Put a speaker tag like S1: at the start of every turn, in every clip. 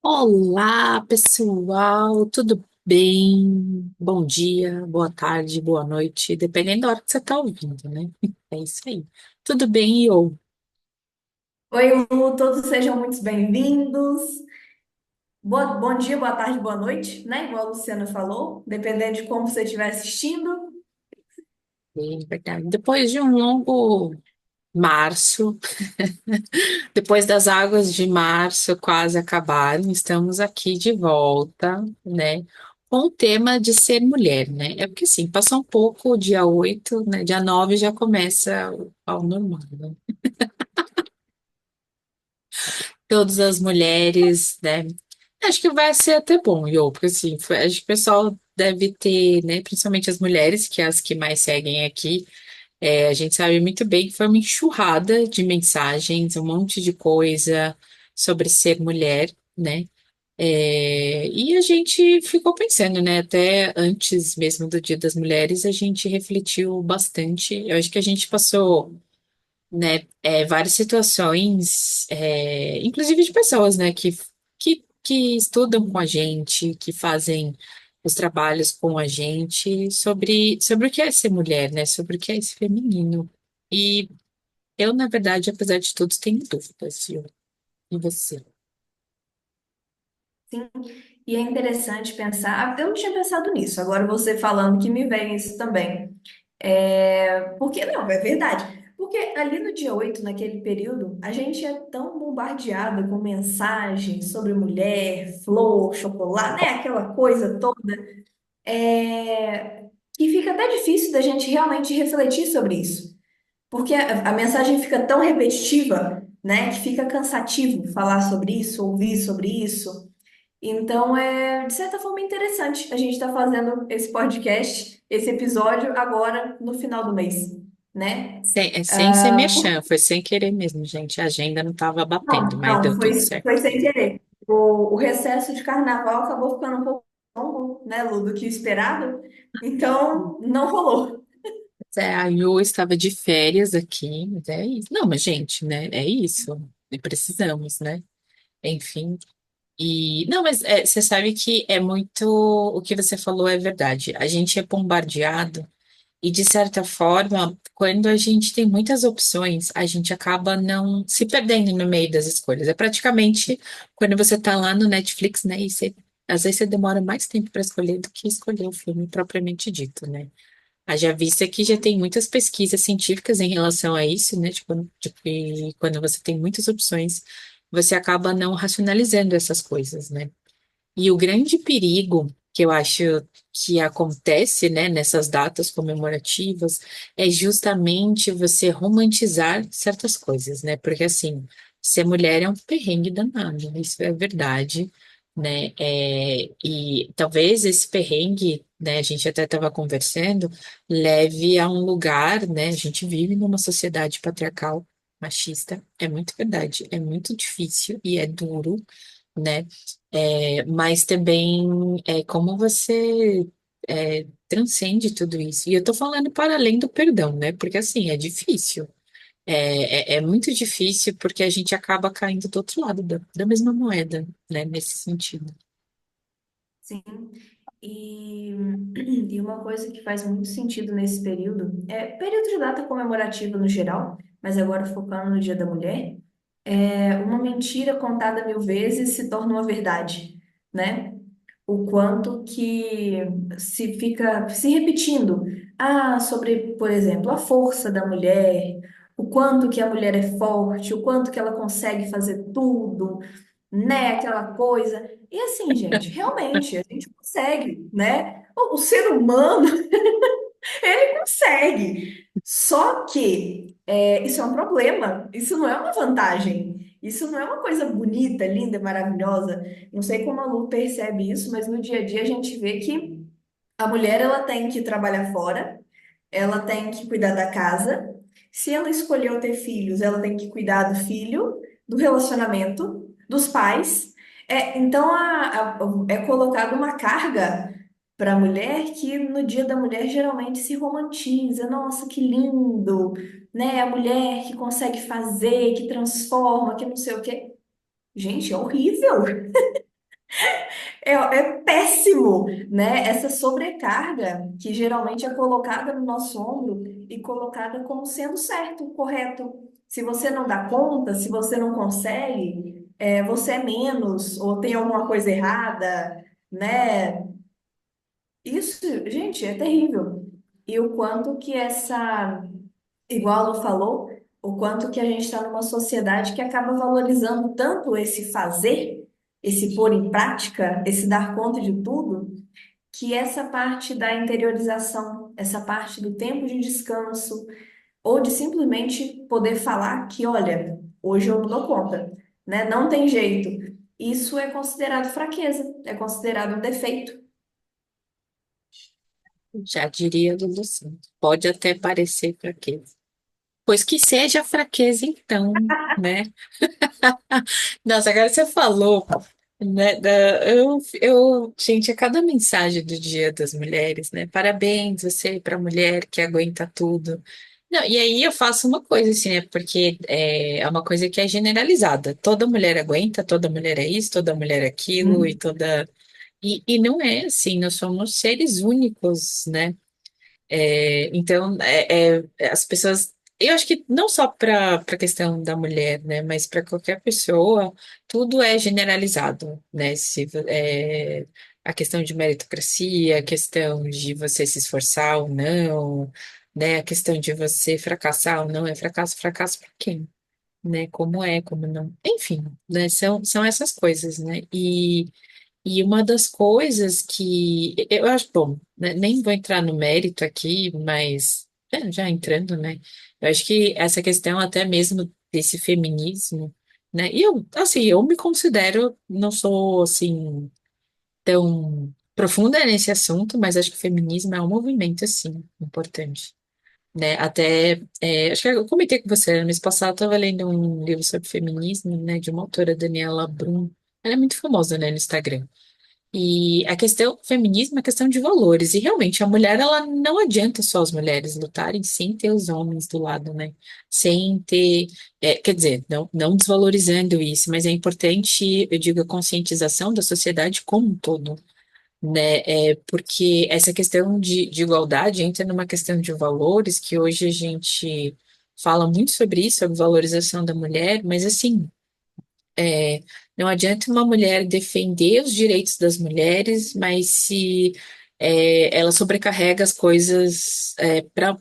S1: Olá, pessoal, tudo bem? Bom dia, boa tarde, boa noite, dependendo da hora que você está ouvindo, né? É isso aí. Tudo bem, eu?
S2: Oi, Lu, todos sejam muito bem-vindos. Bom dia, boa tarde, boa noite, né? Igual a Luciana falou, dependendo de como você estiver assistindo.
S1: Bem, verdade. Depois de um longo março, depois das águas de março quase acabaram, estamos aqui de volta, né? Com o tema de ser mulher, né? É porque assim, passou um pouco o dia 8, né? Dia 9 já começa ao normal, né? Todas as mulheres, né? Acho que vai ser até bom, Iô, porque assim, acho que o pessoal deve ter, né? Principalmente as mulheres, que é as que mais seguem aqui, a gente sabe muito bem que foi uma enxurrada de mensagens, um monte de coisa sobre ser mulher, né? E a gente ficou pensando, né? Até antes mesmo do Dia das Mulheres, a gente refletiu bastante. Eu acho que a gente passou, né, várias situações, inclusive de pessoas, né, que estudam com a gente, que fazem os trabalhos com a gente sobre o que é ser mulher, né, sobre o que é esse feminino. E eu, na verdade, apesar de tudo, tenho dúvidas, viu? E você?
S2: Sim, e é interessante pensar. Eu não tinha pensado nisso, agora você falando que me vem isso também. Porque, não, é verdade. Porque ali no dia 8 naquele período, a gente é tão bombardeado com mensagens sobre mulher, flor, chocolate, né? Aquela coisa toda. Que fica até difícil da gente realmente refletir sobre isso. Porque a mensagem fica tão repetitiva, né, que fica cansativo falar sobre isso, ouvir sobre isso. Então, de certa forma, interessante a gente estar fazendo esse podcast, esse episódio, agora no final do mês, né?
S1: Sem ser merchan, foi sem querer mesmo, gente. A agenda não estava batendo,
S2: Não,
S1: mas
S2: não,
S1: deu tudo
S2: foi
S1: certo.
S2: sem querer. O recesso de carnaval acabou ficando um pouco longo, né, Lu, do que esperado, então não rolou.
S1: A Yu estava de férias aqui, mas é isso. Não, mas gente, né? É isso. E precisamos, né? Enfim. Não, mas você sabe que é muito. O que você falou é verdade. A gente é bombardeado e, de certa forma, quando a gente tem muitas opções, a gente acaba não se perdendo no meio das escolhas. É praticamente quando você está lá no Netflix, né? E às vezes você demora mais tempo para escolher do que escolher o filme propriamente dito, né? Haja vista que já tem muitas pesquisas científicas em relação a isso, né? Tipo, e quando você tem muitas opções, você acaba não racionalizando essas coisas, né? E o grande perigo que eu acho que acontece, né, nessas datas comemorativas é justamente você romantizar certas coisas, né? Porque assim, ser mulher é um perrengue danado, isso é verdade, né? E talvez esse perrengue, né, a gente até estava conversando, leve a um lugar, né? A gente vive numa sociedade patriarcal, machista, é muito verdade, é muito difícil e é duro, né? Mas também é como você transcende tudo isso. E eu tô falando para além do perdão, né? Porque assim, é difícil. É muito difícil porque a gente acaba caindo do outro lado da mesma moeda, né? Nesse sentido.
S2: Sim. E, e uma coisa que faz muito sentido nesse período período de data comemorativa no geral, mas agora focando no Dia da Mulher, uma mentira contada 1000 vezes se torna uma verdade, né? O quanto que se fica se repetindo, sobre, por exemplo, a força da mulher, o quanto que a mulher é forte, o quanto que ela consegue fazer tudo, né? Aquela coisa. E assim, gente, realmente, a gente consegue, né? O ser humano, ele consegue. Só que isso é um problema, isso não é uma vantagem, isso não é uma coisa bonita, linda, maravilhosa. Não sei como a Lu percebe isso, mas no dia a dia a gente vê que a mulher ela tem que trabalhar fora, ela tem que cuidar da casa. Se ela escolheu ter filhos, ela tem que cuidar do filho, do relacionamento, dos pais. Então é colocada uma carga para a mulher que no Dia da Mulher geralmente se romantiza. Nossa, que lindo, né? A mulher que consegue fazer, que transforma, que não sei o quê. Gente, é horrível. é péssimo, né? Essa sobrecarga que geralmente é colocada no nosso ombro e colocada como sendo certo, correto. Se você não dá conta, se você não consegue, você é menos ou tem alguma coisa errada, né? Isso, gente, é terrível. E o quanto que igual ela falou, o quanto que a gente está numa sociedade que acaba valorizando tanto esse fazer, esse pôr em prática, esse dar conta de tudo, que essa parte da interiorização, essa parte do tempo de descanso, ou de simplesmente poder falar que, olha, hoje eu não dou conta, né? Não tem jeito. Isso é considerado fraqueza, é considerado um defeito.
S1: Já diria Lulu Santos. Pode até parecer fraqueza. Pois que seja fraqueza, então, né? Nossa, agora você falou, né? Gente, a cada mensagem do Dia das Mulheres, né? Parabéns, você, para a mulher que aguenta tudo. Não, e aí eu faço uma coisa assim, né? Porque é uma coisa que é generalizada. Toda mulher aguenta, toda mulher é isso, toda mulher é aquilo, e
S2: Hum.
S1: toda. E não é assim, nós somos seres únicos, né? Então, as pessoas, eu acho que não só para a questão da mulher, né, mas para qualquer pessoa, tudo é generalizado, né? A questão de meritocracia, a questão de você se esforçar ou não, né? A questão de você fracassar ou não, é fracasso, fracasso para quem? Né? Como é, como não? Enfim, né? São essas coisas, né? E uma das coisas que eu acho, bom, né, nem vou entrar no mérito aqui, mas já entrando, né? Eu acho que essa questão até mesmo desse feminismo, né? E eu, assim, eu me considero, não sou assim tão profunda nesse assunto, mas acho que o feminismo é um movimento, assim, importante. Né, até, acho que eu comentei com você, no mês passado eu estava lendo um livro sobre feminismo, né, de uma autora, Daniela Brum. Ela é muito famosa, né, no Instagram. E a questão feminismo é questão de valores. E realmente a mulher, ela não adianta só as mulheres lutarem sem ter os homens do lado, né? Sem ter, quer dizer, não desvalorizando isso, mas é importante, eu digo, a conscientização da sociedade como um todo, né? Porque essa questão de igualdade entra numa questão de valores que hoje a gente fala muito sobre isso, sobre valorização da mulher, mas assim. Não adianta uma mulher defender os direitos das mulheres, mas se ela sobrecarrega as coisas para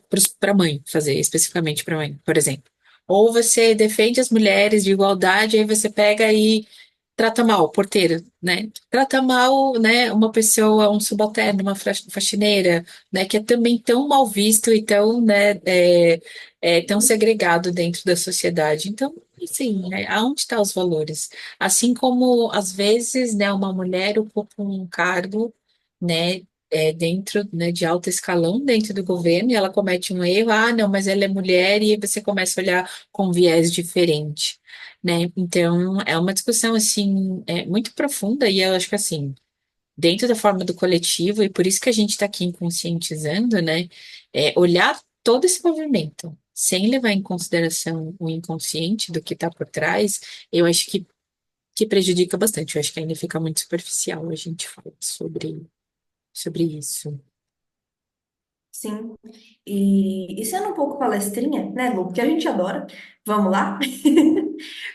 S1: a mãe fazer, especificamente para a mãe, por exemplo. Ou você defende as mulheres de igualdade, aí você pega e trata mal o porteiro, né? Trata mal, né, uma pessoa, um subalterno, uma faxineira, né, que é também tão mal visto e tão, né, tão segregado dentro da sociedade. Então, assim, né, aonde estão os valores? Assim como, às vezes, né, uma mulher ocupa um cargo, né, dentro, né, de alto escalão dentro do governo e ela comete um erro, ah, não, mas ela é mulher e aí você começa a olhar com viés diferente, né? Então, é uma discussão, assim, muito profunda e eu acho que, assim, dentro da forma do coletivo, e por isso que a gente está aqui conscientizando, né? Olhar todo esse movimento, sem levar em consideração o inconsciente do que está por trás, eu acho que prejudica bastante. Eu acho que ainda fica muito superficial a gente falar sobre isso.
S2: Sim. E sendo um pouco palestrinha, né, Lu? Porque a gente adora. Vamos lá?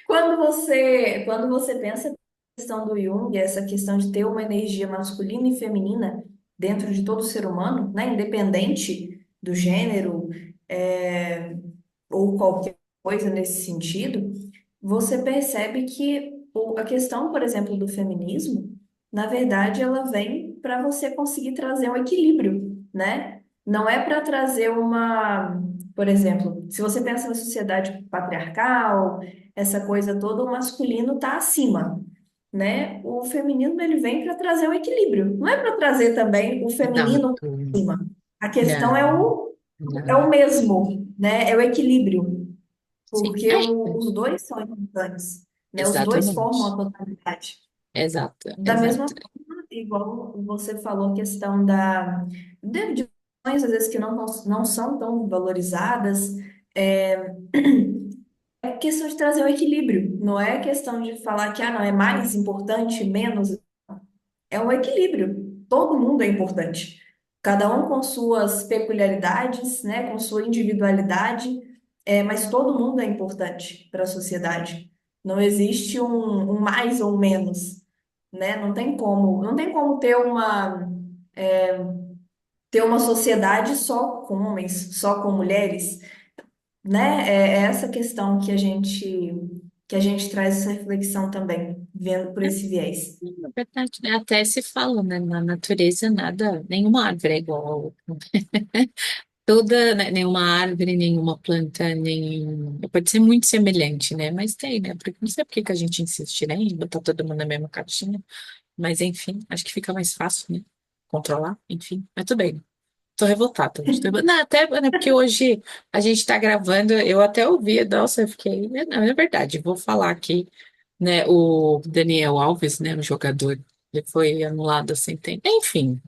S2: Quando você pensa na questão do Jung, essa questão de ter uma energia masculina e feminina dentro de todo ser humano, né, independente do gênero, é, ou qualquer coisa nesse sentido, você percebe que a questão, por exemplo, do feminismo, na verdade, ela vem para você conseguir trazer um equilíbrio, né? Não é para trazer por exemplo, se você pensa na sociedade patriarcal, essa coisa toda, o masculino está acima, né? O feminismo ele vem para trazer o equilíbrio, não é para trazer também o feminino
S1: Exato.
S2: acima. A questão é
S1: Não,
S2: o
S1: não.
S2: mesmo, né? É o equilíbrio,
S1: Sim.
S2: porque os dois são importantes, né? Os dois formam
S1: Exatamente.
S2: a totalidade.
S1: Exato,
S2: Da mesma
S1: exato.
S2: forma, igual você falou, a questão de questões, às vezes, que não são tão valorizadas, é, é questão de trazer o equilíbrio, não é questão de falar que, ah, não, é mais importante, menos. é um equilíbrio. Todo mundo é importante. Cada um com suas peculiaridades, né, com sua individualidade, mas todo mundo é importante para a sociedade. Não existe um mais ou menos, né? Não tem como ter uma sociedade só com homens, só com mulheres, né? É essa questão que a gente traz essa reflexão também, vendo por esse viés.
S1: Na verdade, né, até se fala, né, na natureza nada, nenhuma árvore é igual a outra. Toda, né, nenhuma árvore, nenhuma planta, nenhum. Pode ser muito semelhante, né? Mas tem, né? Porque não sei por que que a gente insiste, né, em botar todo mundo na mesma caixinha. Mas enfim, acho que fica mais fácil, né? Controlar, enfim. Mas tudo bem. Tô revoltada. Não, até, né, porque hoje a gente tá gravando, eu até ouvi, nossa, eu fiquei. Não, é verdade, vou falar aqui, né? O Daniel Alves, né? O jogador, ele foi anulado assim, tem. Enfim,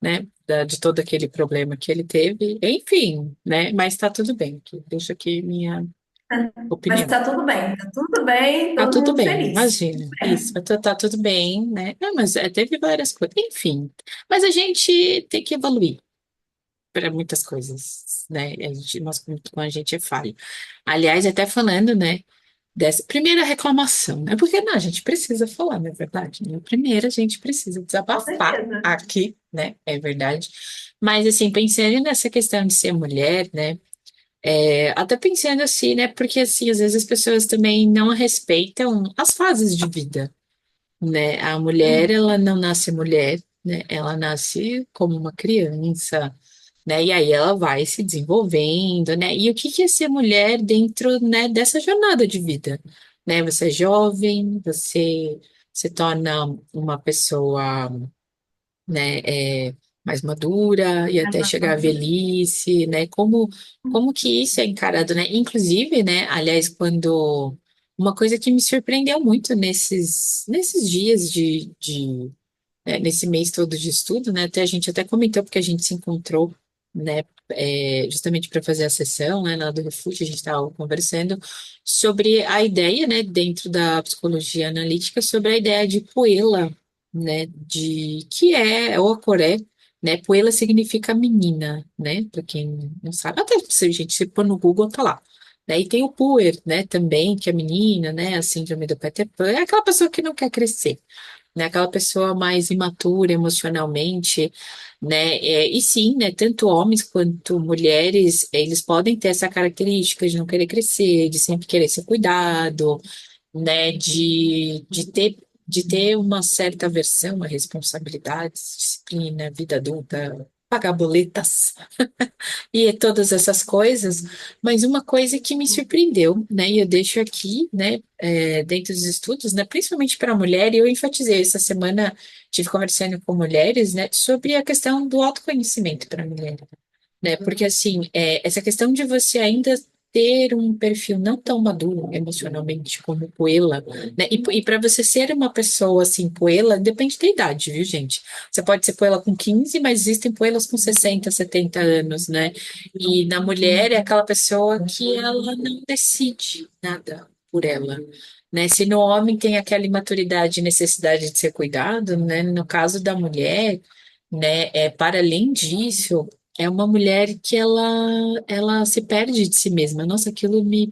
S1: né? De todo aquele problema que ele teve, enfim, né? Mas tá tudo bem. Deixa aqui minha
S2: Mas
S1: opinião.
S2: tá tudo bem,
S1: Tá
S2: todo
S1: tudo
S2: mundo
S1: bem,
S2: feliz.
S1: imagina. Isso, tá tudo bem, né? Não, mas teve várias coisas. Enfim, mas a gente tem que evoluir para muitas coisas, né? Nós, como a gente é falho. Aliás, até falando, né? Dessa primeira reclamação, né? Porque não, a gente precisa falar, não é verdade? Né? Primeiro a gente precisa
S2: Com
S1: desabafar
S2: certeza.
S1: aqui, né? É verdade. Mas assim, pensando nessa questão de ser mulher, né? Até pensando assim, né? Porque assim, às vezes as pessoas também não respeitam as fases de vida, né? A mulher,
S2: Uhum.
S1: ela não nasce mulher, né? Ela nasce como uma criança, né? E aí ela vai se desenvolvendo, né? E o que que é ser mulher dentro, né, dessa jornada de vida, né? Você é jovem, você se torna uma pessoa, né, mais madura e
S2: Mais
S1: até chegar à
S2: maduro.
S1: velhice, né? Como que isso é encarado, né? Inclusive, né? Aliás, quando uma coisa que me surpreendeu muito nesses dias nesse mês todo de estudo, né? Até a gente até comentou porque a gente se encontrou, né? Justamente para fazer a sessão, né? Lá do Refúgio, a gente estava conversando sobre a ideia, né? Dentro da psicologia analítica, sobre a ideia de poela, né? De que é ou a Coré, né? Poela significa menina, né? Para quem não sabe, até se a gente se pôr no Google, tá lá. Né? E tem o puer, né, também, que é menina, né, a síndrome do Peter Pan, é aquela pessoa que não quer crescer, né? Aquela pessoa mais imatura emocionalmente, né? E sim, né? Tanto homens quanto mulheres, eles podem ter essa característica de não querer crescer, de sempre querer ser cuidado, né? De ter uma certa aversão a responsabilidades, disciplina, vida adulta, pagar boletas e todas essas coisas, mas uma coisa que me surpreendeu, né, e eu deixo aqui, né, dentro dos estudos, né, principalmente para a mulher, e eu enfatizei essa semana, tive conversando com mulheres, né, sobre a questão do autoconhecimento para a mulher, né? Porque assim, essa questão de você ainda ter um perfil não tão maduro emocionalmente como Puela, né? E para você ser uma pessoa assim, Puela, depende da idade, viu, gente? Você pode ser Puela com 15, mas existem Puelas com 60, 70 anos, né? E na mulher é aquela pessoa que ela não decide nada por ela. Né? Se no homem tem aquela imaturidade e necessidade de ser cuidado, né? No caso da mulher, né? Para além disso, é uma mulher que ela se perde de si mesma. Nossa, aquilo me,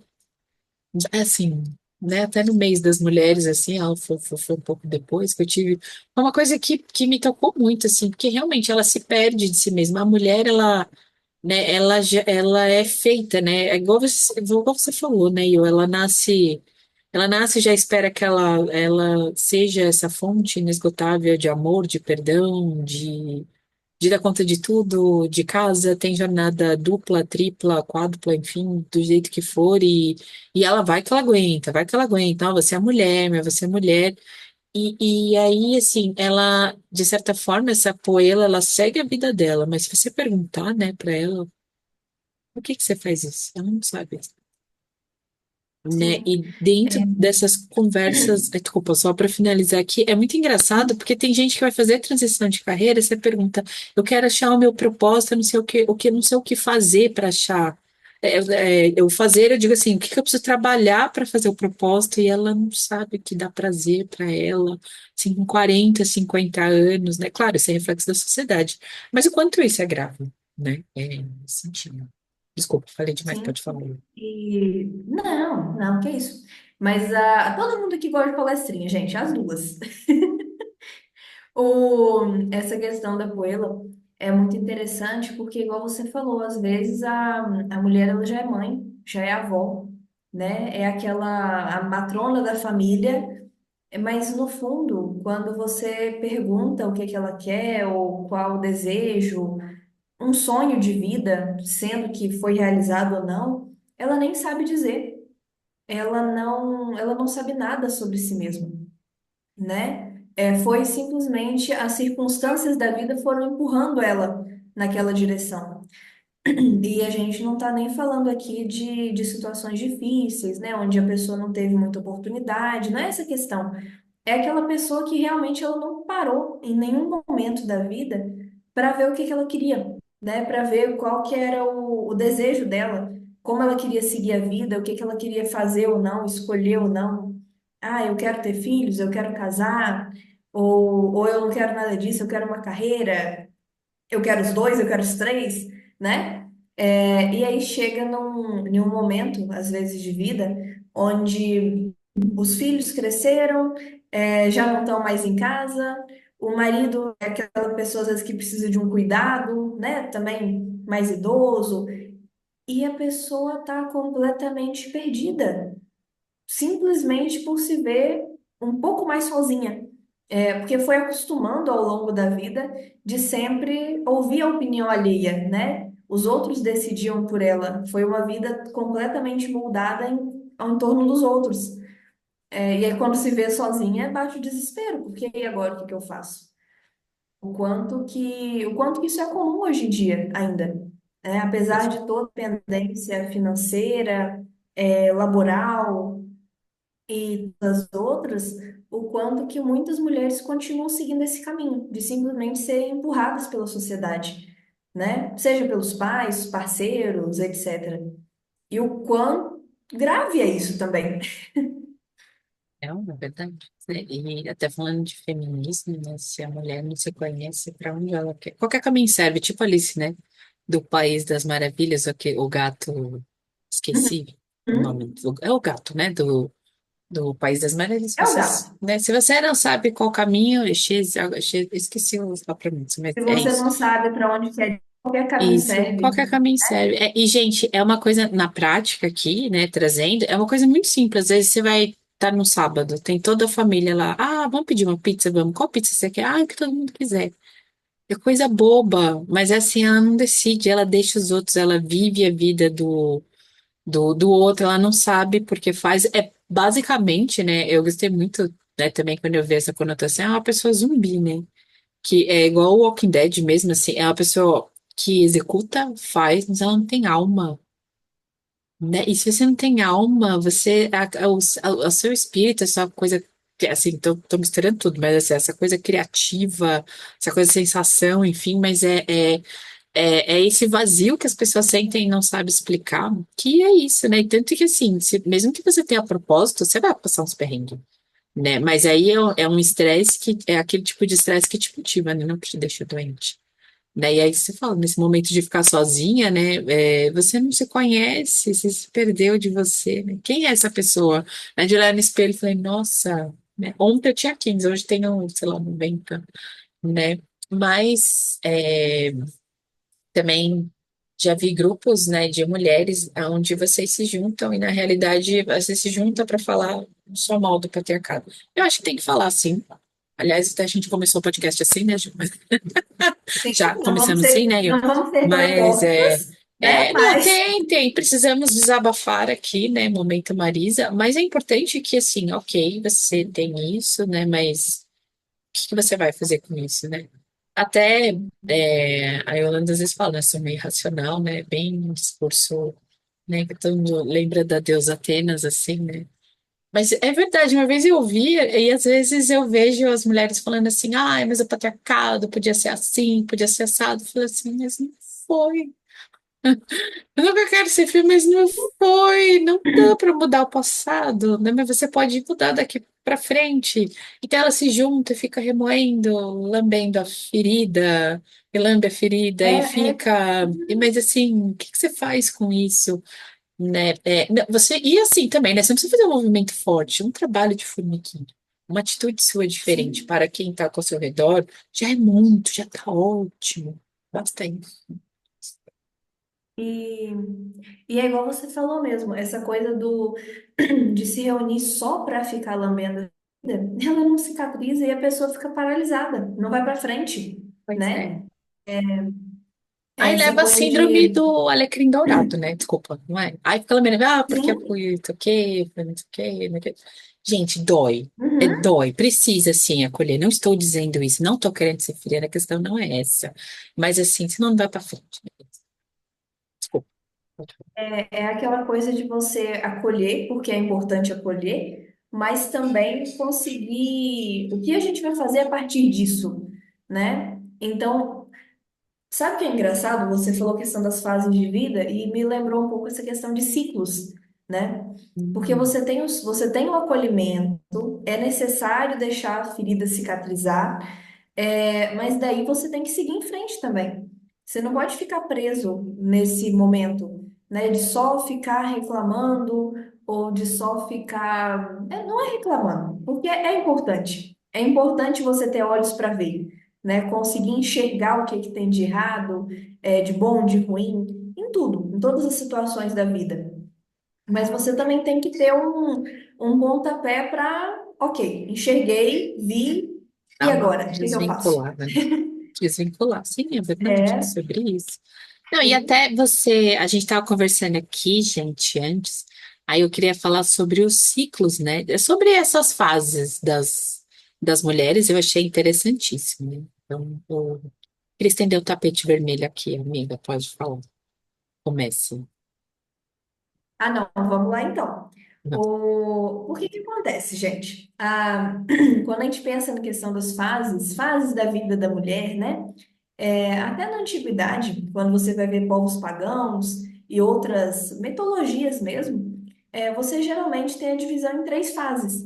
S1: assim, né? Até no mês das mulheres, assim, ela foi um pouco depois que eu tive. Foi uma coisa que me tocou muito, assim, porque realmente ela se perde de si mesma. A mulher, ela, né? Ela é feita, né? É igual você falou, né? Ela nasce. Ela nasce e já espera que ela seja essa fonte inesgotável de amor, de perdão, de dar conta de tudo, de casa, tem jornada dupla, tripla, quádrupla, enfim, do jeito que for, e ela vai que ela aguenta, vai que ela aguenta. Ah, você é mulher, mas você é mulher. E aí, assim, ela, de certa forma, essa poela, ela segue a vida dela, mas se você perguntar, né, pra ela, por que que você faz isso? Ela não sabe, né?
S2: Sim.
S1: E dentro dessas conversas, desculpa, só para finalizar aqui, é muito engraçado porque tem gente que vai fazer transição de carreira, você pergunta, eu quero achar o meu propósito, eu não sei o que, não sei o que fazer para achar. Eu fazer, eu digo assim, o que que eu preciso trabalhar para fazer o propósito e ela não sabe que dá prazer para ela, assim, com 40, 50 anos, né? Claro, isso é reflexo da sociedade, mas o quanto isso é grave, né? É, nesse sentido. Desculpa, falei demais,
S2: Sim.
S1: pode falar.
S2: E não, não, que isso. Mas todo mundo aqui gosta de palestrinha, gente, as duas. Essa questão da poela é muito interessante porque, igual você falou, às vezes a mulher ela já é mãe, já é avó, né? É aquela a matrona da família, mas no fundo, quando você pergunta o que que ela quer ou qual o desejo, um sonho de vida, sendo que foi realizado ou não, ela nem sabe dizer. Ela não sabe nada sobre si mesma, né? Foi simplesmente as circunstâncias da vida foram empurrando ela naquela direção. E a gente não está nem falando aqui de situações difíceis, né? Onde a pessoa não teve muita oportunidade, não é essa questão. É aquela pessoa que realmente ela não parou em nenhum momento da vida para ver o que que ela queria, né? Para ver qual que era o desejo dela, como ela queria seguir a vida, o que que ela queria fazer ou não, escolher ou não. Ah, eu quero ter filhos, eu quero casar, ou eu não quero nada disso, eu quero uma carreira, eu quero os dois, eu quero os três, né? E aí chega em um momento, às vezes, de vida, onde os filhos cresceram, já não estão mais em casa, o marido é aquela pessoa, às vezes, que precisa de um cuidado, né? Também mais idoso, e a pessoa está completamente perdida simplesmente por se ver um pouco mais sozinha. Porque foi acostumando ao longo da vida de sempre ouvir a opinião alheia, né? Os outros decidiam por ela. Foi uma vida completamente moldada ao entorno dos outros. E aí, quando se vê sozinha, bate o desespero, porque e agora o que que eu faço? O quanto que isso é comum hoje em dia ainda. Apesar de toda a dependência financeira, laboral, e das outras, o quanto que muitas mulheres continuam seguindo esse caminho, de simplesmente serem empurradas pela sociedade, né? Seja pelos pais, parceiros, etc. E o quão grave é isso também.
S1: É uma verdade. E até falando de feminismo, né? Se a mulher não se conhece, para onde ela quer. Qualquer caminho serve, tipo Alice, né? Do País das Maravilhas, o gato. Esqueci o nome.
S2: Uhum.
S1: É o gato, né? Do País das Maravilhas.
S2: É o gato.
S1: Vocês, né? Se você não sabe qual caminho, esqueci a pronúncia, mas
S2: Se
S1: é
S2: você
S1: isso.
S2: não sabe para onde quer ir, qualquer caminho
S1: Isso,
S2: serve.
S1: qualquer caminho serve. E, gente, é uma coisa na prática aqui, né, trazendo, é uma coisa muito simples. Às vezes você vai estar no sábado, tem toda a família lá. Ah, vamos pedir uma pizza, vamos. Qual pizza você quer? Ah, o que todo mundo quiser. É coisa boba, mas é assim, ela não decide, ela deixa os outros, ela vive a vida do outro, ela não sabe porque faz. É basicamente, né, eu gostei muito, né, também quando eu vi essa conotação, é uma pessoa zumbi, né? Que é igual o Walking Dead mesmo, assim, é uma pessoa que executa, faz, mas ela não tem alma, né? E se você não tem alma, o seu espírito, essa coisa, assim, tô misturando tudo, mas assim, essa coisa criativa, essa coisa de sensação, enfim, mas é esse vazio que as pessoas sentem e não sabem explicar, que é isso, né? E tanto que, assim, mesmo que você tenha propósito, você vai passar uns perrengues, né? Mas aí é um estresse que é aquele tipo de estresse que te motiva, né? Não que te deixa doente. Daí aí você fala, nesse momento de ficar sozinha, né? Você não se conhece, você se perdeu de você, né? Quem é essa pessoa? Aí de olhar no espelho e falei, nossa, né? Ontem eu tinha 15, hoje tenho, sei lá, 90, né? Mas também já vi grupos, né, de mulheres onde vocês se juntam e na realidade vocês se juntam para falar só mal do patriarcado. Eu acho que tem que falar sim. Aliás, até a gente começou o podcast assim, né, Ju?
S2: Sim,
S1: Já
S2: não vamos
S1: começamos assim,
S2: ser,
S1: né, Ju?
S2: não vamos ser tão
S1: Mas
S2: hipócritas, né?
S1: não,
S2: Mas
S1: precisamos desabafar aqui, né, momento Marisa, mas é importante que, assim, ok, você tem isso, né, mas o que que você vai fazer com isso, né? Até a Yolanda às vezes fala, né, sou meio racional, né, bem um discurso, né, que todo mundo lembra da deusa Atenas, assim, né? Mas é verdade, uma vez eu ouvi, e às vezes eu vejo as mulheres falando assim, mas o patriarcado podia ser assim, podia ser assado. Eu falei assim, mas não foi. Eu nunca quero ser feliz, mas não foi. Não dá para mudar o passado, né? Mas você pode mudar daqui para frente. Então ela se junta e fica remoendo, lambendo a ferida, e lambe a ferida e
S2: É,
S1: fica. Mas assim, o que que você faz com isso? Né? Não, você, e assim também, né? Você não precisa fazer um movimento forte, um trabalho de formiguinha. Uma atitude sua diferente
S2: sim.
S1: para quem está ao seu redor já é muito, já está ótimo. Basta isso.
S2: E, e é igual você falou mesmo, essa coisa de se reunir só para ficar lambendo a vida, ela não cicatriza e a pessoa fica paralisada, não vai para frente,
S1: Pois é.
S2: né?
S1: Aí
S2: Essa
S1: leva a
S2: coisa
S1: síndrome
S2: de.
S1: do alecrim dourado, né? Desculpa, não é? Aí fica lembrando, porque eu
S2: Sim,
S1: fui, não sei o quê, foi não sei o quê, não sei o quê. Gente, dói. É,
S2: uhum.
S1: dói. Precisa, sim, acolher. Não estou dizendo isso. Não estou querendo ser fria, a questão não é essa. Mas, assim, senão não vai pra frente. Desculpa. Pode falar.
S2: É aquela coisa de você acolher, porque é importante acolher, mas também conseguir o que a gente vai fazer a partir disso, né? Então, sabe o que é engraçado? Você falou a questão das fases de vida e me lembrou um pouco essa questão de ciclos, né? Porque
S1: Hum,
S2: você tem o acolhimento, é necessário deixar a ferida cicatrizar, mas daí você tem que seguir em frente também. Você não pode ficar preso nesse momento, né? De só ficar reclamando ou de só ficar. Não é reclamando, porque é importante. É importante você ter olhos para ver, né? Conseguir enxergar o que que tem de errado, de bom, de ruim, em tudo, em todas as situações da vida. Mas você também tem que ter um pontapé para, ok, enxerguei, vi, e
S1: Dá uma
S2: agora? O que que eu faço?
S1: desvinculada, né? Desvincular, sim, é verdade,
S2: É,
S1: sobre isso. Não, e
S2: sim.
S1: até você, a gente estava conversando aqui, gente, antes, aí eu queria falar sobre os ciclos, né? Sobre essas fases das mulheres, eu achei interessantíssimo, né? Então, eu queria estender o tapete vermelho aqui, amiga, pode falar. Comece.
S2: Ah, não, vamos lá então.
S1: Não.
S2: O que que acontece, gente? Quando a gente pensa na questão das fases da vida da mulher, né? Até na antiguidade, quando você vai ver povos pagãos e outras mitologias mesmo, você geralmente tem a divisão em três fases: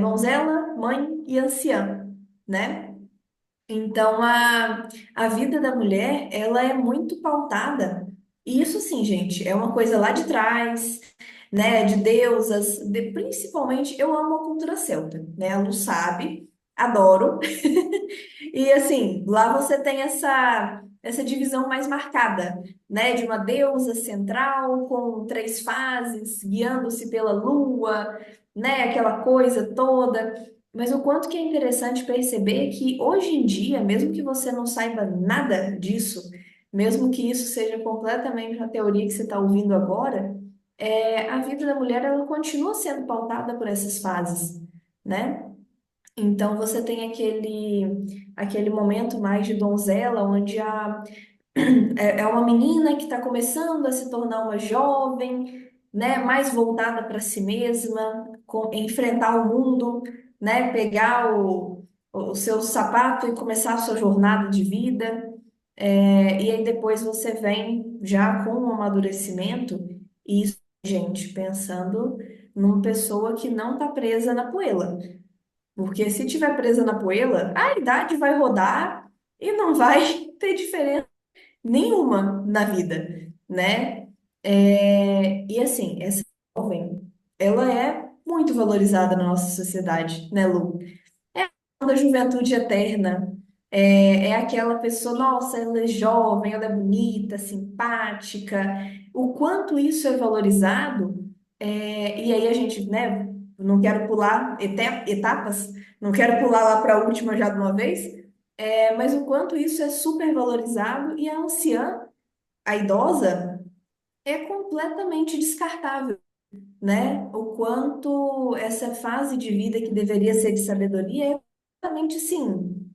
S2: donzela, mãe e anciã, né? Então, a vida da mulher, ela é muito pautada. E isso, sim, gente, é uma coisa lá de trás, né? De deusas, principalmente, eu amo a cultura celta, né? A Lu sabe, adoro. E assim, lá você tem essa divisão mais marcada, né? De uma deusa central com três fases, guiando-se pela lua, né? Aquela coisa toda. Mas o quanto que é interessante perceber que hoje em dia, mesmo que você não saiba nada disso, mesmo que isso seja completamente uma teoria que você está ouvindo agora, a vida da mulher ela continua sendo pautada por essas fases, né? Então você tem aquele momento mais de donzela, onde é uma menina que está começando a se tornar uma jovem, né, mais voltada para si mesma, enfrentar o mundo, né, pegar o seu sapato e começar a sua jornada de vida. E aí depois você vem já com o amadurecimento, e isso, gente, pensando numa pessoa que não está presa na poeira. Porque se tiver presa na poeira, a idade vai rodar e não vai ter diferença nenhuma na vida, né? E assim, essa jovem, ela é muito valorizada na nossa sociedade, né, Lu? É a da juventude eterna. É aquela pessoa, nossa, ela é jovem, ela é bonita, simpática. O quanto isso é valorizado, e aí a gente, né, não quero pular etapas, não quero pular lá para a última já de uma vez, mas o quanto isso é super valorizado e a anciã, a idosa, é completamente descartável, né? O quanto essa fase de vida que deveria ser de sabedoria é completamente assim.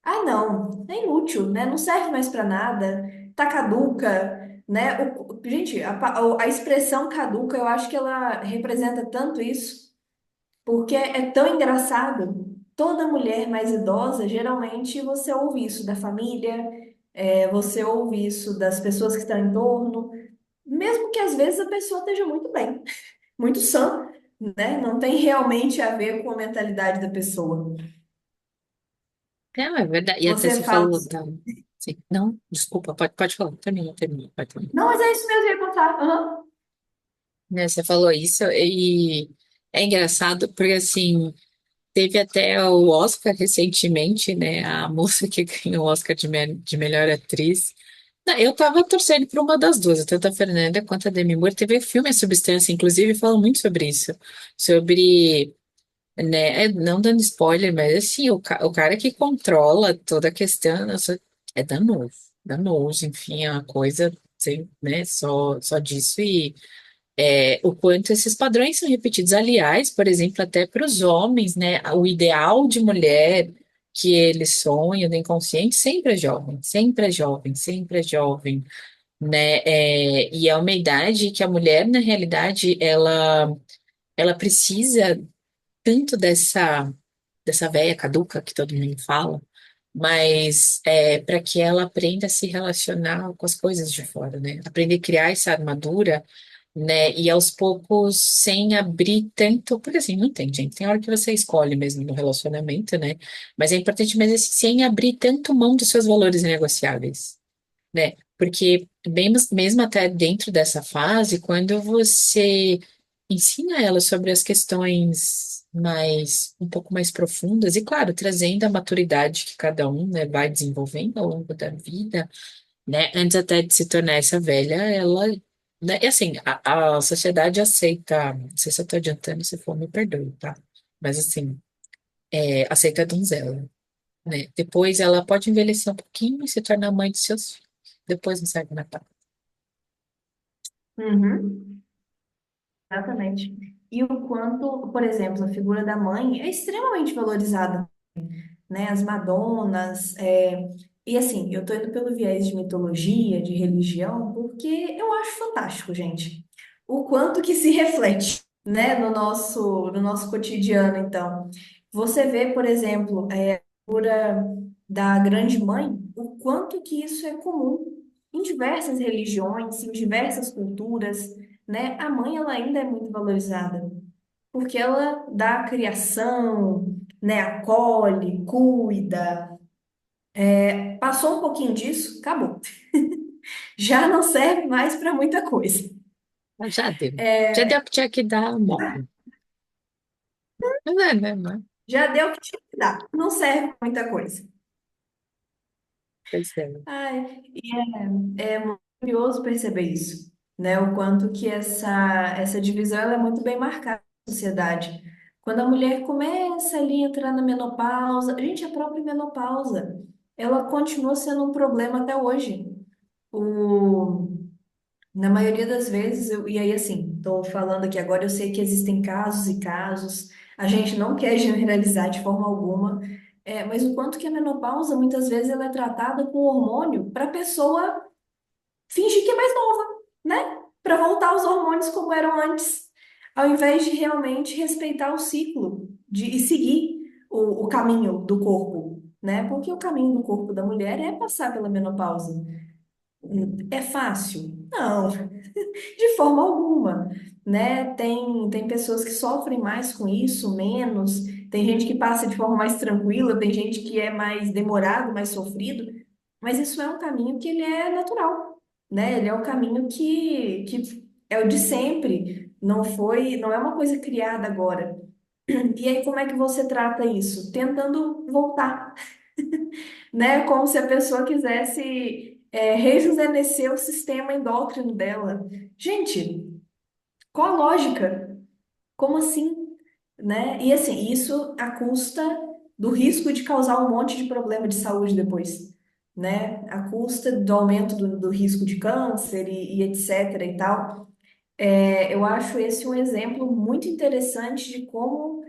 S2: Ah, não, é inútil, né? Não serve mais para nada, tá caduca, né? Gente, a expressão caduca, eu acho que ela representa tanto isso, porque é tão engraçado. Toda mulher mais idosa, geralmente você ouve isso da família. Você ouve isso das pessoas que estão em torno, mesmo que às vezes a pessoa esteja muito bem, muito sã, né? Não tem realmente a ver com a mentalidade da pessoa.
S1: Não, é verdade. E até
S2: Você
S1: você
S2: fala,
S1: falou da. Sim. Não, desculpa, pode falar. Termina, pode terminar.
S2: não, mas é isso mesmo, eu ia contar. Aham.
S1: Né, você falou isso e é engraçado porque, assim, teve até o Oscar recentemente, né? A moça que ganhou o Oscar de melhor atriz. Não, eu tava torcendo por uma das duas, tanto a Fernanda quanto a Demi Moore. Teve o filme A Substância, inclusive, falam muito sobre isso. Sobre, né? Não dando spoiler, mas assim, o cara que controla toda a questão, nossa, é danoso. Danoso, enfim, é uma coisa, assim, né? Só disso o quanto esses padrões são repetidos. Aliás, por exemplo, até para os homens, né? O ideal de mulher que eles sonham do inconsciente sempre é jovem, sempre é jovem, sempre é jovem, né? E é uma idade que a mulher, na realidade, ela precisa tanto dessa véia caduca que todo mundo fala, mas para que ela aprenda a se relacionar com as coisas de fora, né? Aprender a criar essa armadura, né? E aos poucos, sem abrir tanto, porque assim, não tem, gente, tem hora que você escolhe mesmo no relacionamento, né? Mas é importante, mas assim, sem abrir tanto mão dos seus valores negociáveis, né? Porque mesmo até dentro dessa fase, quando você ensina ela sobre as questões um pouco mais profundas, e claro, trazendo a maturidade que cada um, né, vai desenvolvendo ao longo da vida, né? Antes até de se tornar essa velha, ela, né? E assim, a sociedade aceita, não sei se eu tô adiantando, se for, me perdoe, tá? Mas assim, aceita a donzela, né? Depois ela pode envelhecer um pouquinho e se tornar mãe de seus filhos. Depois não serve mais pra
S2: Uhum. Exatamente. E o quanto, por exemplo, a figura da mãe é extremamente valorizada, né? As Madonas, e assim, eu tô indo pelo viés de mitologia, de religião, porque eu acho fantástico, gente. O quanto que se reflete, né, no nosso cotidiano, então. Você vê, por exemplo, figura da grande mãe, o quanto que isso é comum em diversas religiões, em diversas culturas, né? A mãe, ela ainda é muito valorizada, porque ela dá a criação, né? Acolhe, cuida. Passou um pouquinho disso, acabou. Já não serve mais para muita coisa.
S1: Mas já deu. Já deu o que tinha que dar, morre. Mas né, mas,
S2: Já deu o que tinha que dar, não serve para muita coisa.
S1: pois é.
S2: Ai, é muito curioso perceber isso, né? O quanto que essa divisão ela é muito bem marcada na sociedade. Quando a mulher começa ali a entrar na menopausa, gente, a própria menopausa, ela continua sendo um problema até hoje. O, Na maioria das vezes, e aí assim, estou falando aqui agora, eu sei que existem casos e casos, a gente não quer generalizar de forma alguma, mas o quanto que a menopausa, muitas vezes, ela é tratada com hormônio para a pessoa fingir que é mais nova, né? Para voltar aos hormônios como eram antes, ao invés de realmente respeitar o ciclo e seguir o caminho do corpo, né? Porque o caminho do corpo da mulher é passar pela menopausa. É fácil? Não, de forma alguma, né? Tem pessoas que sofrem mais com isso, menos. Tem gente que passa de forma mais tranquila, tem gente que é mais demorado, mais sofrido. Mas isso é um caminho que ele é natural, né? Ele é o caminho que é o de sempre. Não é uma coisa criada agora. E aí, como é que você trata isso? Tentando voltar, né? Como se a pessoa quisesse rejuvenescer o sistema endócrino dela. Gente, qual a lógica? Como assim? Né? E assim, isso à custa do risco de causar um monte de problema de saúde depois, né? À custa do aumento do risco de câncer e etc. e tal. Eu acho esse um exemplo muito interessante de como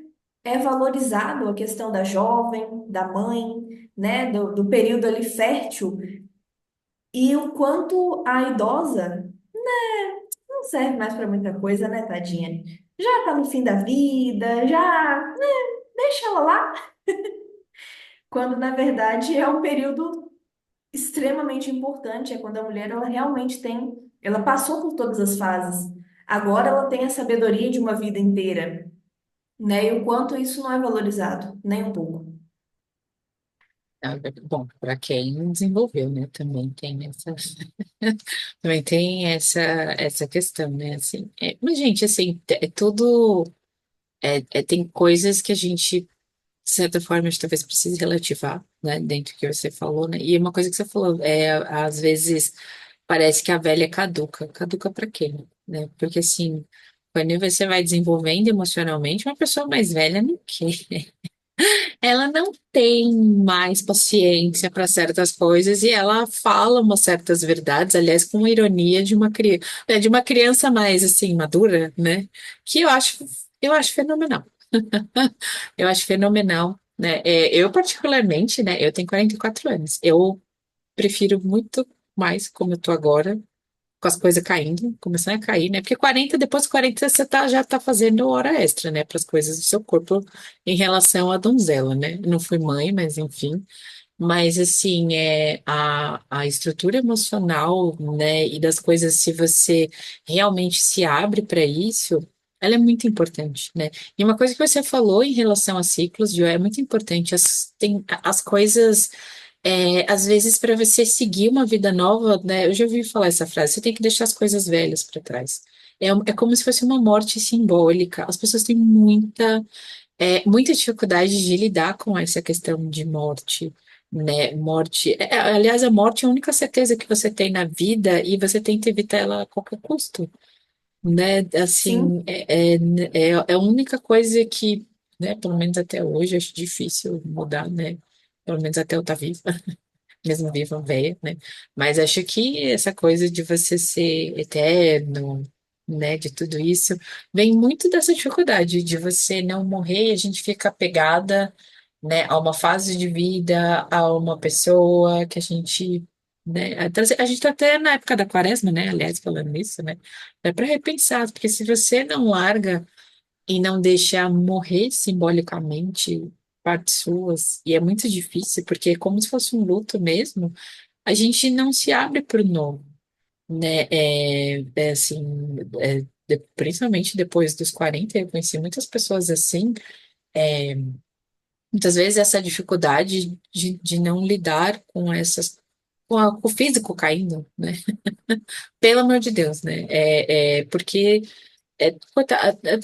S2: é valorizado a questão da jovem, da mãe, né? Do período ali fértil e o quanto a idosa não serve mais para muita coisa, né, tadinha? Já tá no fim da vida, já, deixa ela lá, quando na verdade é um período. extremamente importante é quando a mulher ela realmente tem, ela passou por todas as fases. Agora ela tem a sabedoria de uma vida inteira, né? E o quanto isso não é valorizado, nem um pouco.
S1: Ah, bom, para quem desenvolveu, né, também tem essa, também tem essa questão, né, assim, mas gente, assim, é tudo, tem coisas que a gente, de certa forma, a gente talvez precise relativar, né, dentro do que você falou, né, e uma coisa que você falou, às vezes, parece que a velha é caduca, caduca para quê, né, porque assim, quando você vai desenvolvendo emocionalmente, uma pessoa mais velha não quer. Ela não tem mais paciência para certas coisas e ela fala umas certas verdades, aliás, com ironia de uma criança, de uma criança mais assim madura, né? Que eu acho fenomenal. Eu acho fenomenal, né? Eu particularmente, né? Eu tenho 44 anos. Eu prefiro muito mais como eu tô agora com as coisas caindo, começando a cair, né? Porque 40, depois de 40, você já tá fazendo hora extra, né? Para as coisas do seu corpo em relação à donzela, né? Não fui mãe, mas enfim. Mas, assim, a estrutura emocional, né? E das coisas, se você realmente se abre para isso, ela é muito importante, né? E uma coisa que você falou em relação a ciclos, Jo, é muito importante. As coisas. Às vezes, para você seguir uma vida nova, né? Eu já ouvi falar essa frase, você tem que deixar as coisas velhas para trás. É como se fosse uma morte simbólica. As pessoas têm muita dificuldade de lidar com essa questão de morte, né? Morte. Aliás, a morte é a única certeza que você tem na vida e você tenta evitar ela a qualquer custo, né? Assim,
S2: Sim,
S1: é a única coisa que, né? Pelo menos até hoje, acho difícil mudar, né? Pelo menos até eu estar viva mesmo viva, velha, né? Mas acho que essa coisa de você ser eterno, né, de tudo isso, vem muito dessa dificuldade de você não morrer e a gente fica apegada, né, a uma fase de vida, a uma pessoa que a gente, né, a gente tá até na época da quaresma, né, aliás, falando isso, né, é para repensar, porque se você não larga e não deixar morrer simbolicamente partes suas, e é muito difícil, porque é como se fosse um luto mesmo, a gente não se abre para o novo, né? Assim, principalmente depois dos 40 eu conheci muitas pessoas assim, muitas vezes essa dificuldade de não lidar com com o físico caindo, né? Pelo amor de Deus, né? Porque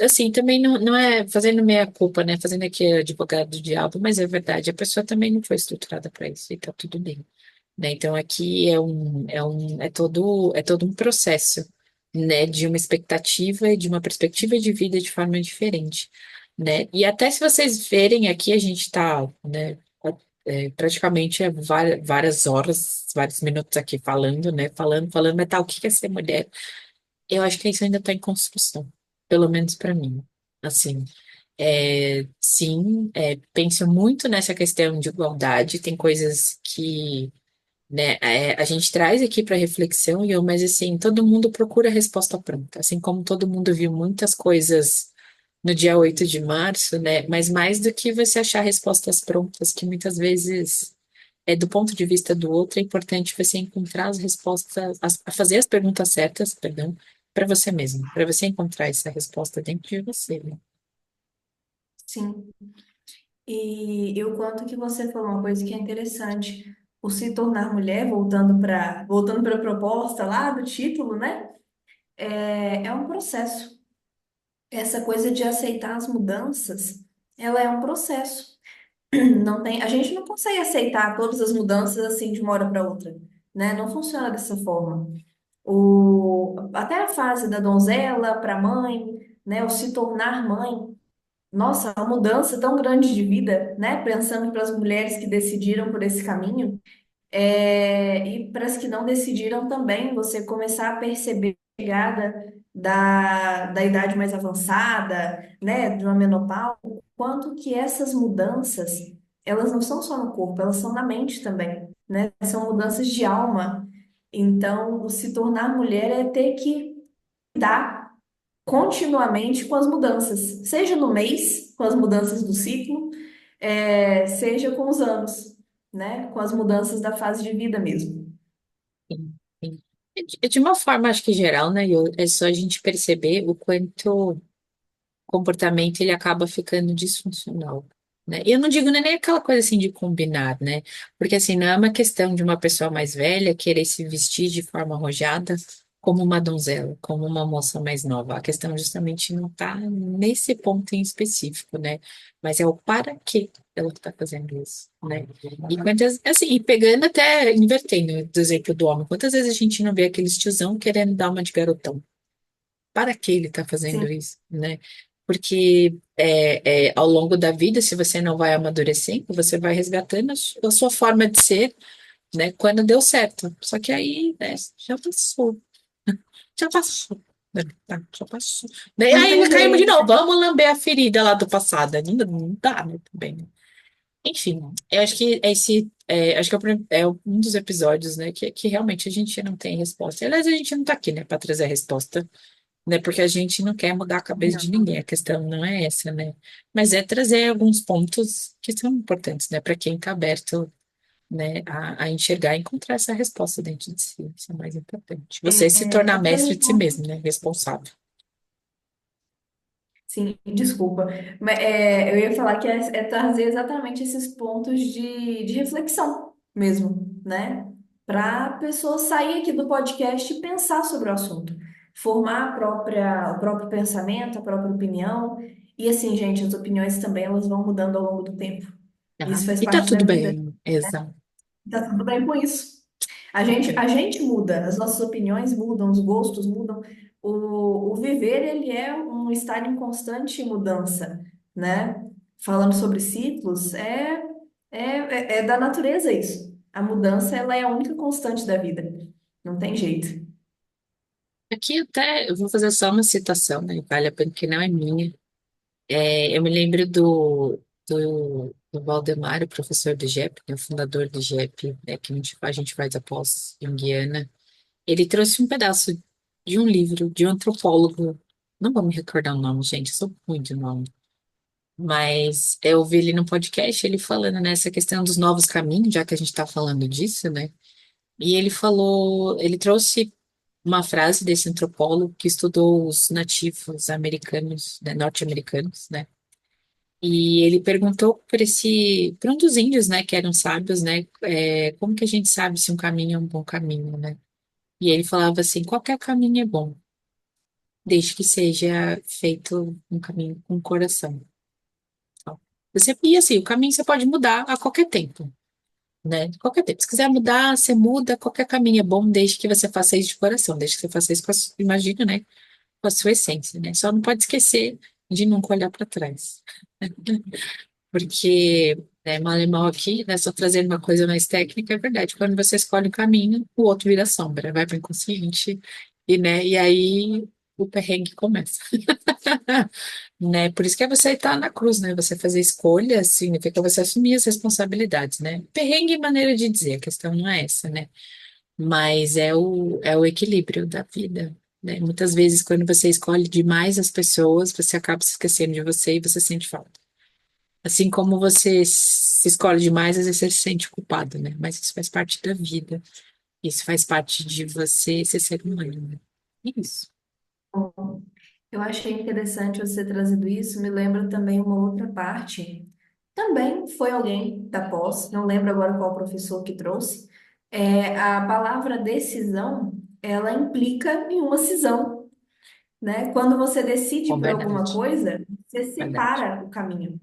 S1: assim, também não é fazendo meia culpa, né? Fazendo aqui advogado do diabo, mas é verdade, a pessoa também não foi estruturada para isso e tá tudo bem, né? Então aqui é todo um processo, né? De uma expectativa e de uma perspectiva de vida de forma diferente, né? E até se vocês verem aqui, a gente tá, né? Praticamente várias horas, vários minutos aqui falando, né? Falando, mas tá, o que é ser mulher? Eu acho que isso ainda está em construção, pelo menos para mim. Assim, sim, penso muito nessa questão de igualdade. Tem coisas que, né, a gente traz aqui para reflexão, mas assim, todo mundo procura a resposta pronta. Assim como todo mundo viu muitas coisas no dia 8 de março, né? Mas mais do que você achar respostas prontas, que muitas vezes do ponto de vista do outro, é importante você encontrar as respostas, fazer as perguntas certas, perdão, para você mesmo, para você encontrar essa resposta dentro de você, né?
S2: sim. E o quanto que você falou uma coisa que é interessante, o se tornar mulher, voltando para a proposta lá do título, né? É um processo. Essa coisa de aceitar as mudanças, ela é um processo. Não tem, a gente não consegue aceitar todas as mudanças assim de uma hora para outra, né? Não funciona dessa forma. Até a fase da donzela para mãe, né? O se tornar mãe. Nossa, uma mudança tão grande de vida, né? Pensando para as mulheres que decidiram por esse caminho, e para as que não decidiram também, você começar a perceber a chegada da idade mais avançada, né? De uma menopausa, o quanto que essas mudanças, elas não são só no corpo, elas são na mente também, né? São mudanças de alma. Então, o se tornar mulher é ter que lidar continuamente com as mudanças, seja no mês, com as mudanças do ciclo, seja com os anos. né? Com as mudanças da fase de vida mesmo.
S1: Sim, sim. De uma forma, acho que geral, né? É só a gente perceber o quanto o comportamento ele acaba ficando disfuncional, né? E eu não digo nem aquela coisa assim de combinar, né? Porque assim, não é uma questão de uma pessoa mais velha querer se vestir de forma arrojada como uma donzela, como uma moça mais nova. A questão justamente não está nesse ponto em específico, né? Mas é o para que ela está fazendo isso, né? E quantas, assim, e pegando até, invertendo do exemplo do homem, quantas vezes a gente não vê aqueles tiozão querendo dar uma de garotão? Para que ele está fazendo
S2: Sim,
S1: isso, né? Porque ao longo da vida, se você não vai amadurecendo, você vai resgatando a sua forma de ser, né? Quando deu certo. Só que aí, né, já passou, já passou. Né? Tá, já passou. Daí
S2: não
S1: aí
S2: tem
S1: caímos de
S2: jeito.
S1: novo, vamos lamber a ferida lá do passado. Ainda não dá, né? Também, né? Enfim, eu acho que acho que é um dos episódios, né, que realmente a gente não tem resposta. Aliás, a gente não tá aqui, né, para trazer a resposta, né? Porque a gente não quer mudar a cabeça de
S2: Não.
S1: ninguém, a questão não é essa, né? Mas é trazer alguns pontos que são importantes, né? Para quem está aberto, né, a enxergar e encontrar essa resposta dentro de si. Isso é o mais importante. Você se tornar
S2: Tem
S1: mestre
S2: um
S1: de si
S2: ponto.
S1: mesmo, né? Responsável.
S2: Sim, desculpa. Mas, eu ia falar que é trazer exatamente esses pontos de reflexão mesmo, né? Para a pessoa sair aqui do podcast e pensar sobre o assunto. Formar o próprio pensamento, a própria opinião. E assim, gente, as opiniões também elas vão mudando ao longo do tempo.
S1: Tá?
S2: Isso faz
S1: E tá
S2: parte da
S1: tudo
S2: vida.
S1: bem. Exato.
S2: Tá tudo bem com isso. A gente muda, as nossas opiniões mudam, os gostos mudam. O viver, ele é um estar em constante mudança, né? Falando sobre ciclos, é da natureza isso. A mudança, ela é a única constante da vida. Não tem jeito.
S1: Aqui até eu vou fazer só uma citação, né? Vale a pena que não é minha. Eu me lembro do Valdemar, o professor do GEP, né, o fundador do GEP, né, que a gente faz a pós junguiana. Ele trouxe um pedaço de um livro de um antropólogo. Não vou me recordar o nome, gente, eu sou ruim de nome. Mas eu ouvi ele no podcast, ele falando nessa questão dos novos caminhos, já que a gente está falando disso, né? E ele falou, ele trouxe uma frase desse antropólogo que estudou os nativos americanos, né, norte-americanos, né? E ele perguntou para um dos índios, né, que eram sábios, né, como que a gente sabe se um caminho é um bom caminho, né? E ele falava assim, qualquer caminho é bom, desde que seja feito um caminho com o coração. Ó. E assim, o caminho você pode mudar a qualquer tempo, né? Qualquer tempo. Se quiser mudar, você muda, qualquer caminho é bom, desde que você faça isso de coração, desde que você faça isso com imagina, né, com a sua essência, né? Só não pode esquecer de nunca olhar para trás. Porque, mal e mal aqui, né, só trazendo uma coisa mais técnica, é verdade. Quando você escolhe um caminho, o outro vira sombra, vai para o inconsciente, e aí o perrengue começa. Né? Por isso que é você estar na cruz, né? Você fazer escolhas significa você assumir as responsabilidades, né? Perrengue é maneira de dizer, a questão não é essa, né? Mas é o equilíbrio da vida, né? Muitas vezes, quando você escolhe demais as pessoas, você acaba se esquecendo de você e você sente falta. Assim como você se escolhe demais, às vezes você se sente culpado, né? Mas isso faz parte da vida. Isso faz parte de você ser ser humano, né? É isso.
S2: Bom, eu achei interessante você ter trazido isso. Me lembra também uma outra parte. Também foi alguém da pós, não lembro agora qual professor que trouxe. A palavra decisão, ela implica em uma cisão, né? Quando você decide
S1: Bom,
S2: por alguma
S1: verdade,
S2: coisa, você
S1: verdade.
S2: separa o caminho.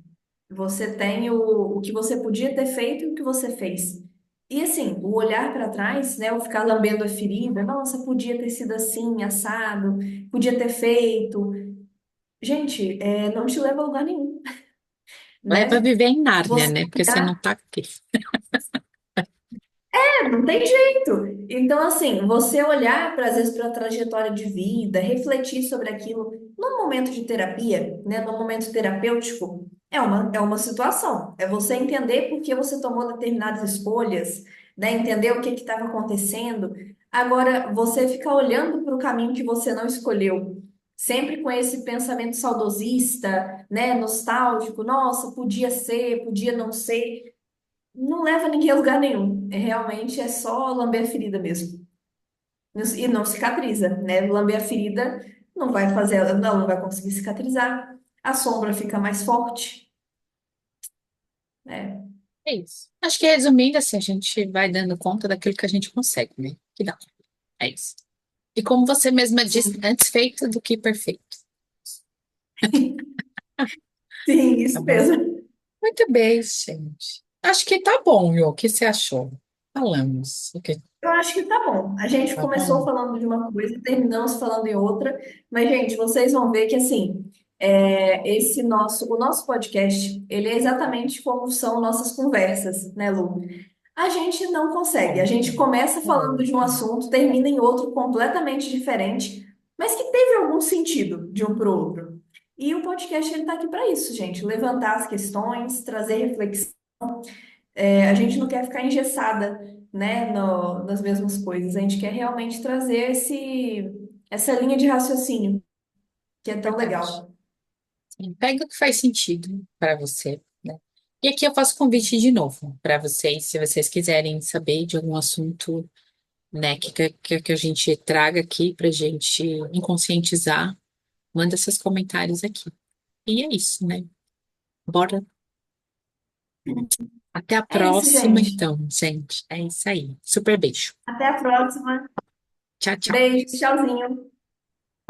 S2: Você tem o que você podia ter feito e o que você fez. E assim, o olhar para trás, né, o ficar lambendo a ferida, nossa, podia ter sido assim, assado, podia ter feito. Gente, não te leva a lugar nenhum,
S1: Leva a
S2: né?
S1: viver em Nárnia,
S2: Você
S1: né? Porque você não tá aqui.
S2: não tem jeito. Então, assim, você olhar para, às vezes, para a trajetória de vida, refletir sobre aquilo, no momento de terapia, né, no momento terapêutico, é uma situação. É você entender por que você tomou determinadas escolhas, né, entender o que estava acontecendo. Agora, você ficar olhando para o caminho que você não escolheu, sempre com esse pensamento saudosista, né, nostálgico, nossa, podia ser, podia não ser. não leva ninguém a lugar nenhum. Realmente é só lamber a ferida mesmo. E não cicatriza, né? Lamber a ferida não vai fazer ela, não vai conseguir cicatrizar. A sombra fica mais forte, né?
S1: É isso. Acho que resumindo, assim, a gente vai dando conta daquilo que a gente consegue, né? Que dá. É isso. E como você mesma disse,
S2: Sim,
S1: antes feito do que perfeito.
S2: sim,
S1: Tá
S2: isso
S1: bom?
S2: mesmo.
S1: Muito bem, gente. Acho que tá bom, Iô. O que você achou? Falamos. Ok,
S2: Eu acho que tá bom. A gente
S1: tá
S2: começou
S1: bom?
S2: falando de uma coisa, terminamos falando em outra, mas, gente, vocês vão ver que, assim, o nosso podcast, ele é exatamente como são nossas conversas, né, Lu? A gente não consegue. A gente começa falando de um assunto, termina em outro completamente diferente, mas que teve algum sentido de um para o outro. E o podcast ele está aqui para isso, gente. Levantar as questões, trazer reflexão. A gente não quer ficar engessada, né, nas mesmas coisas. A gente quer realmente trazer essa linha de raciocínio, que é tão
S1: Verdade.
S2: legal.
S1: Sim, pega o que faz sentido para você, né? E aqui eu faço convite de novo para vocês, se vocês quiserem saber de algum assunto, né, que a gente traga aqui para gente inconscientizar, manda seus comentários aqui. E é isso, né? Bora. Até a
S2: É isso,
S1: próxima,
S2: gente.
S1: então, gente. É isso aí. Super beijo.
S2: Até a próxima.
S1: Tchau, tchau.
S2: Beijo, tchauzinho.